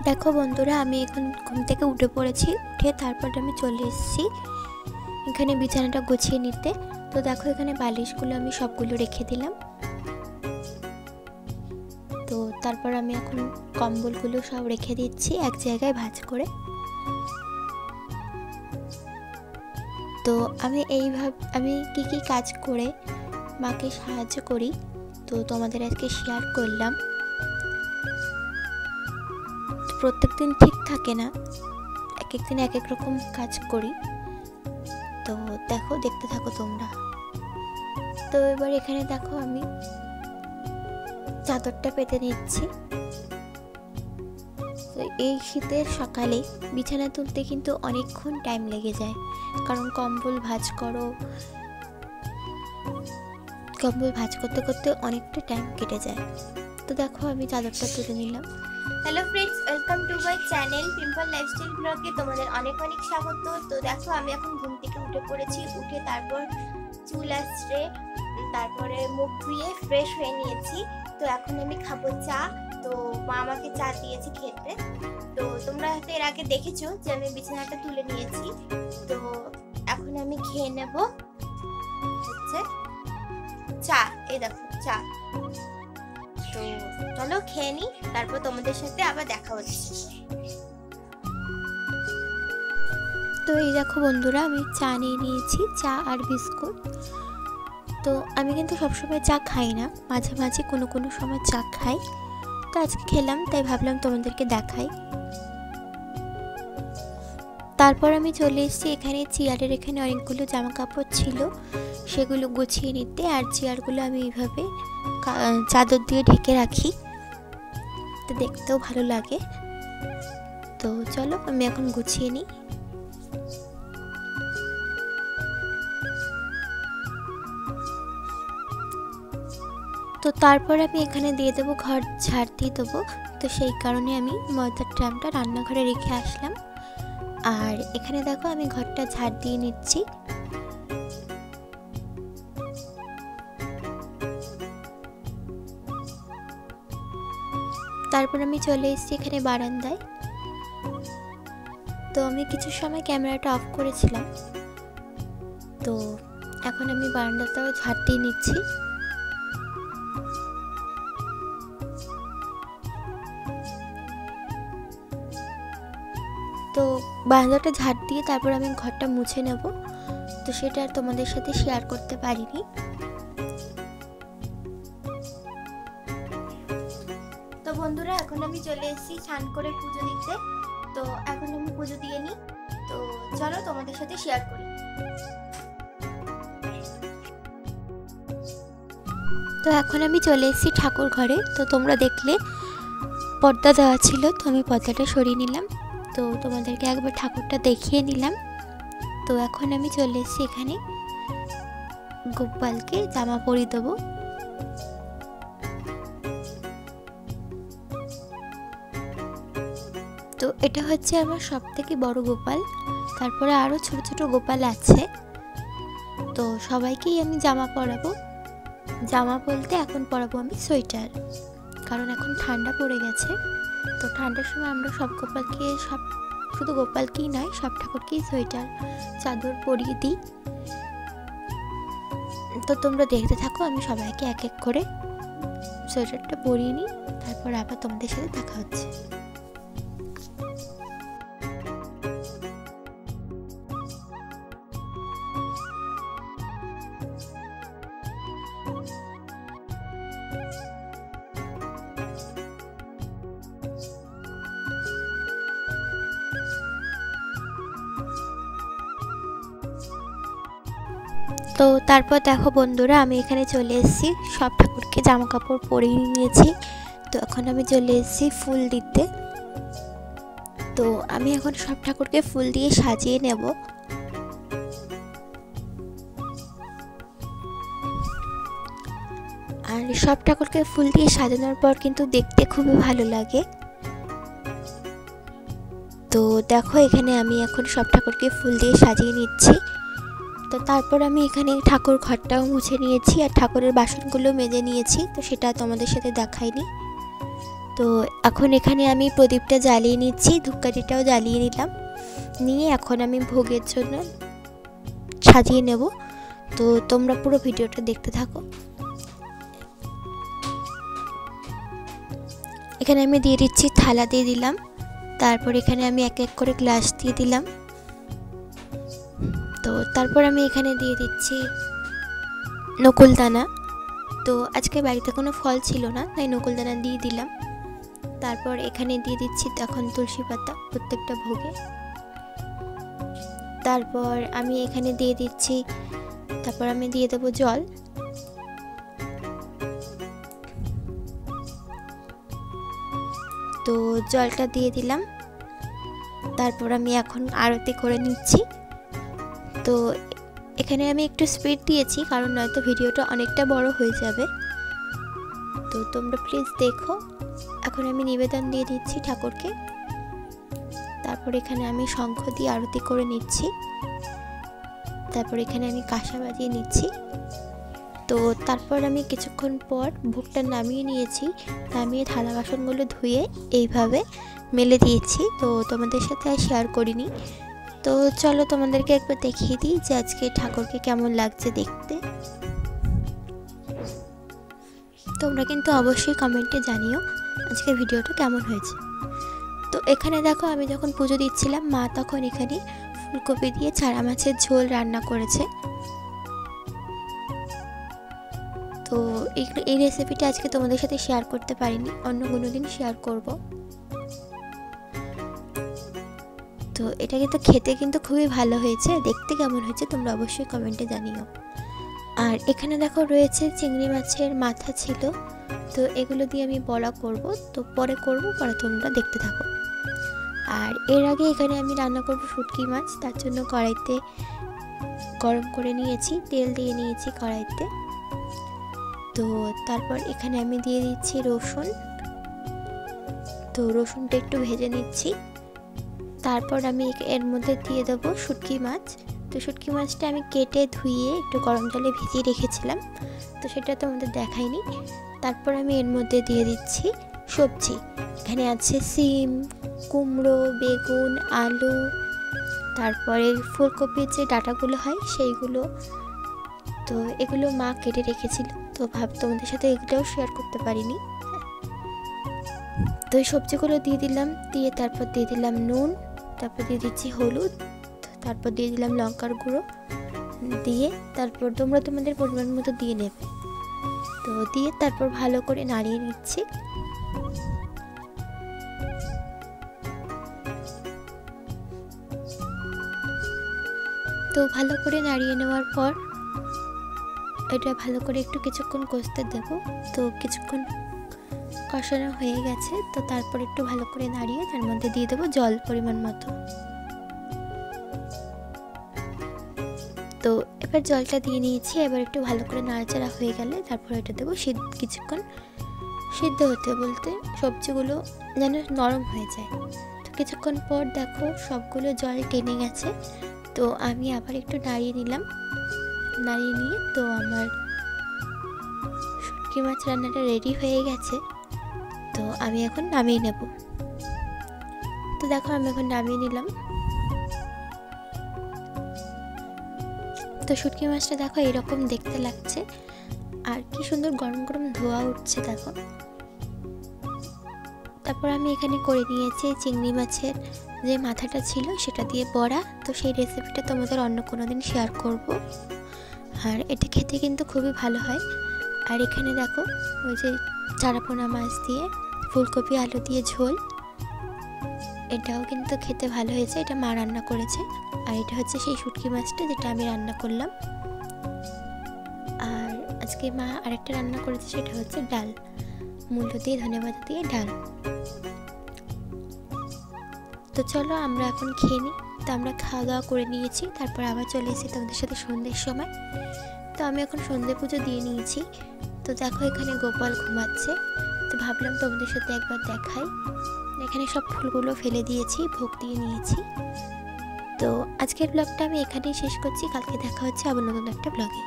দেখো বন্ধুরা, আমি এখন ঘুম থেকে উঠে পড়েছি। উঠে তারপর আমি চলে এসেছি এখানে বিছানাটা গুছিয়ে নিতে। তো দেখো এখানে বালিশগুলো আমি সবগুলো রেখে দিলাম। তো তারপর আমি এখন কম্বলগুলো সব রেখে দিচ্ছি এক জায়গায় ভাঁজ করে। তো আমি কি কি কাজ করে মাকে সাহায্য করি তো তোমাদের আজকে শেয়ার করলাম। প্রত্যেকদিন ঠিক থাকে না, এক এক দিন এক এক রকম কাজ করি। তো দেখো, দেখতে থাকো তোমরা। তো এবার এখানে দেখো আমি চাদরটা পেতে নিচ্ছি। তো এই শীতের সকালে বিছানা তুলতে কিন্তু অনেকক্ষণ টাইম লেগে যায়, কারণ কম্বল ভাঁজ করতে করতে অনেকটা টাইম কেটে যায়। তো দেখো আমি চাদরটা তুলে নিলাম। Hello friends, welcome to my channel pimple lifestyle ব্লগে তোমাদের অনেক অনেক স্বাগত। তো দেখো আমি এখন ঘুম থেকে উঠে পড়েছি। উঠে তারপর চুল আঁচড়ে তারপরে মুখ ধুয়ে ফ্রেশ হয়ে নিয়েছি। তো এখন আমি খাবো চা। তো মা আমাকে চা দিয়েছে খেতে। তো তোমরা হয়তো এর আগে দেখেছো যে আমি বিছানাটা তুলে নিয়েছি। তো এখন আমি খেয়ে নেব হচ্ছে চা। এই দেখো চা। তো চলো খেয়ে নি, তারপর তোমাদের সাথে আবার দেখা হচ্ছে। তো এই দেখো বন্ধুরা, আমি চা নিয়ে নিয়েছি, চা আর বিস্কুট। তো আমি কিন্তু সবসময় চা খাই না, মাঝে মাঝে কোনো সময় চা খাই। তো আজকে খেলাম, তাই ভাবলাম তোমাদেরকে দেখাই। তারপর আমি চলে এসেছি এখানে চেয়ারের এখানে অনেকগুলো জামা কাপড় ছিল, সেগুলো গুছিয়ে নিতে। আর চেয়ারগুলো আমি এইভাবে চাদর দিয়ে ঢেকে রাখি, তো দেখতেও ভালো লাগে। তো চলো আমি এখন গুছিয়ে নিই। তো তারপর আমি এখানে দিয়ে দেবো, ঘর ঝাড় দিয়ে দেবো। তো সেই কারণে আমি ময়দার ড্রামটা রান্নাঘরে রেখে আসলাম। আর এখানে দেখো আমি ঘরটা ঝাড় দিয়ে নিচ্ছি। তারপর আমি চলে এসেছি এখানে বারান্দায়। তো আমি কিছু সময় ক্যামেরাটা অফ করেছিলাম। তো এখন আমি বারান্দাটাও ঝাড় দিয়ে নিচ্ছি। তো বারান্দাটা ঝাড় দিয়ে তারপর আমি ঘরটা মুছে নেব। তো সেটা আর তোমাদের সাথে শেয়ার করতে পারিনি। তো বন্ধুরা, এখন আমি চলে এসেছি স্নান করে পুজো দিতে। তো এখন আমি পুজো দিয়ে নিই। তো চলো তোমাদের সাথে শেয়ার করি। তো এখন আমি চলে এসেছি ঠাকুর ঘরে। তো তোমরা দেখলে পর্দা দেওয়া ছিল, তো আমি পর্দাটা সরিয়ে নিলাম। তো তোমাদেরকে একবার ঠাকুরটা দেখিয়ে নিলাম। তো এখন আমি চলে এসেছি এখানে গোপালকে জামা পরিয়ে দেবো। তো এটা হচ্ছে আমার সব থেকে বড় গোপাল। তারপরে আরও ছোট ছোট গোপাল আছে। তো সবাইকেই আমি জামা পরাবো। জামা বলতে এখন পরাবো আমি সোয়েটার, কারণ এখন ঠান্ডা পড়ে গেছে। তো ঠান্ডার সময় আমরা শুধু গোপালকেই নয়, সব ঠাকুরকেই সোয়েটার চাদর পরিয়ে দিই। তো তোমরা দেখতে থাকো, আমি সবাইকে এক এক করে সোয়েটারটা পরিয়ে নিই। তারপর আবার তোমাদের সাথে দেখা হচ্ছে। তো তারপর দেখো বন্ধুরা, আমি এখানে চলে এসেছি, সব ঠাকুরকে জামা কাপড় পরিয়ে নিয়েছি। তো এখন আমি চলে এসেছি ফুল দিতে। তো আমি এখন সব ঠাকুরকে ফুল দিয়ে সাজিয়ে নেব। আর সব ঠাকুরকে ফুল দিয়ে সাজানোর পর কিন্তু দেখতে খুবই ভালো লাগে। তো দেখো এখানে আমি এখন সব ঠাকুরকে ফুল দিয়ে সাজিয়ে নিচ্ছি। তো তারপর আমি এখানে ঠাকুর ঘরটাও মুছে নিয়েছি আর ঠাকুরের বাসনগুলো মেজে নিয়েছি। তো সেটা তোমাদের সাথে দেখাইনি। তো এখন এখানে আমি প্রদীপটা জ্বালিয়ে নিচ্ছি, ধূপকাঠিটাও জ্বালিয়ে নিলাম, নিয়ে এখন আমি ভোগের জন্য সাজিয়ে নেব। তো তোমরা পুরো ভিডিওটা দেখতে থাকো। এখানে আমি দিয়ে দিচ্ছি থালা দিয়ে দিলাম, তারপর এখানে আমি এক এক করে গ্লাস দিয়ে দিলাম। তো তারপর আমি এখানে দিয়ে দিচ্ছি নকুলদানা। তো আজকে বাড়িতে কোনো ফল ছিল না, তাই নকুলদানা দিয়ে দিলাম। তারপর এখানে দিয়ে দিচ্ছি এখন তুলসী পাতা প্রত্যেকটা ভোগে। তারপর আমি এখানে দিয়ে দিচ্ছি, তারপর আমি দিয়ে দেবো জল। তো জলটা দিয়ে দিলাম। তারপর আমি এখন আরতি করে নিচ্ছি। তো এখানে আমি একটু স্পিড দিয়েছি, কারণ নয়তো ভিডিওটা অনেকটা বড় হয়ে যাবে। তো তোমরা প্লিজ দেখো। এখন আমি নিবেদন দিয়ে দিচ্ছি ঠাকুরকে। তারপর এখানে আমি শঙ্খ দিয়ে আরতি করে নিচ্ছি। তারপর এখানে আমি কাঁসা বাজিয়ে নিচ্ছি। তো তারপর আমি কিছুক্ষণ পর ভোগটা নামিয়ে নিয়েছি, নামিয়ে থালা বাসনগুলো ধুয়ে এইভাবে মেলে দিয়েছি। তো তোমাদের সাথে আর শেয়ার করিনি। তো চলো তোমাদেরকে একবার দেখিয়ে দিই যে আজকে ঠাকুরকে কেমন লাগছে দেখতে। তোমরা কিন্তু অবশ্যই কমেন্টে জানিও আজকে ভিডিওটা কেমন হয়েছে। তো এখানে দেখো আমি যখন পুজো দিচ্ছিলাম, মা তখন এখানে ফুলকপি দিয়ে চারা মাছের ঝোল রান্না করেছে। তো এই রেসিপিটা আজকে তোমাদের সাথে শেয়ার করতে পারিনি, অন্য কোনো দিন শেয়ার করব। তো এটা কিন্তু খেতে কিন্তু খুবই ভালো হয়েছে, দেখতে কেমন হয়েছে তোমরা অবশ্যই কমেন্টে জানিও। আর এখানে দেখো রয়েছে চিংড়ি মাছের মাথা ছিল, তো এগুলো দিয়ে আমি বড়া করব। তো পরে করব, পরে তোমরা দেখতে থাকো। আর এর আগে এখানে আমি রান্না করব শুটকি মাছ, তার জন্য কড়াইতে গরম করে নিয়েছি, তেল দিয়ে নিয়েছি কড়াইতে। তো তারপর এখানে আমি দিয়ে দিচ্ছি রসুন। তো রসুনটা একটু ভেজে নিচ্ছি। তারপর আমি এর মধ্যে দিয়ে দেবো শুটকি মাছ। তো শুটকি মাছটা আমি কেটে ধুয়ে একটু গরম জলে ভিজিয়ে রেখেছিলাম, তো সেটা তোমাদের দেখাইনি। তারপর আমি এর মধ্যে দিয়ে দিচ্ছি সবজি। এখানে আছে সিম, কুমড়ো, বেগুন, আলু, তারপরে ফুলকপির যে ডাঁটাগুলো হয় সেইগুলো। তো এগুলো মা কেটে রেখেছিল, তো তোমাদের সাথে এগুলোও শেয়ার করতে পারিনি। তো এই সবজিগুলো দিয়ে দিলাম, দিয়ে তারপর দিয়ে দিলাম নুন, তারপর দিয়ে দিচ্ছি হলুদ, তারপর দিয়ে দিলাম লঙ্কার গুঁড়ো, দিয়ে তারপর তোমরা তোমাদের পরিমাণ মতো দিয়ে নেবে। তো দিয়ে তারপর ভালো করে নাড়িয়ে নিচ্ছি। তো ভালো করে নাড়িয়ে নেওয়ার পর এটা ভালো করে একটু কিছুক্ষণ কষতে দেব। তো কিছুক্ষণ কষানো হয়ে গেছে, তো তারপর একটু ভালো করে নাড়িয়ে তার মধ্যে দিয়ে দেবো জল পরিমাণ মতো। তো এবার জলটা দিয়ে নিয়েছি। এবার একটু ভালো করে নাড়াচাড়া হয়ে গেলে তারপর এটা দেবো কিছুক্ষণ সিদ্ধ হতে, বলতে সবজিগুলো যেন নরম হয়ে যায়। তো কিছুক্ষণ পর দেখো সবগুলো জল টেনে গেছে। তো আমি আবার একটু নাড়িয়ে নিলাম, নাড়িয়ে নিয়ে তো আমার শুটকি মাছ রান্নাটা রেডি হয়ে গেছে। তো আমি এখন নামিয়ে নেব। তো দেখো আমি এখন নামিয়ে নিলাম। তো শুটকি মাছটা দেখো এরকম দেখতে লাগছে, আর কি সুন্দর গরম গরম ধোয়া উঠছে দেখো। তারপর আমি এখানে করে নিয়েছি চিংড়ি মাছের যে মাথাটা ছিল সেটা দিয়ে বড়া। তো সেই রেসিপিটা তোমাদের অন্য কোনো দিন শেয়ার করব। আর এটা খেতে কিন্তু খুবই ভালো হয়। আর এখানে দেখো ওই যে চারাপোনা মাছ দিয়ে ফুলকপি আলু দিয়ে ঝোল, এটাও কিন্তু খেতে ভালো হয়েছে, এটা মা রান্না করেছে। আর এটা হচ্ছে সেই শুটকি মাছটা যেটা আমি রান্না করলাম। আর আজকে মা আরেকটা রান্না করেছে, সেটা হচ্ছে ডাল, মূলো দিয়ে ধনেপাতা দিয়ে ডাল। তো চলো আমরা এখন খেয়ে নিই। তো আমরা খাওয়া দাওয়া করে নিয়েছি, তারপর আবার চলে এসেছি তোমাদের সাথে সন্ধ্যের সময়। তো আমি এখন সন্ধ্যে পুজো দিয়ে নিয়েছি। তো দেখো এখানে গোপাল ঘুমাচ্ছে, তো ভাবলাম তোমাদের সাথে একবার দেখাই। এখানে সব ফুলগুলো ফেলে দিয়েছি, ভোগ দিয়ে নিয়েছি। তো আজকের ব্লগটা আমি এখানেই শেষ করছি, কালকে দেখা হচ্ছে আবার নতুন একটা ব্লগে।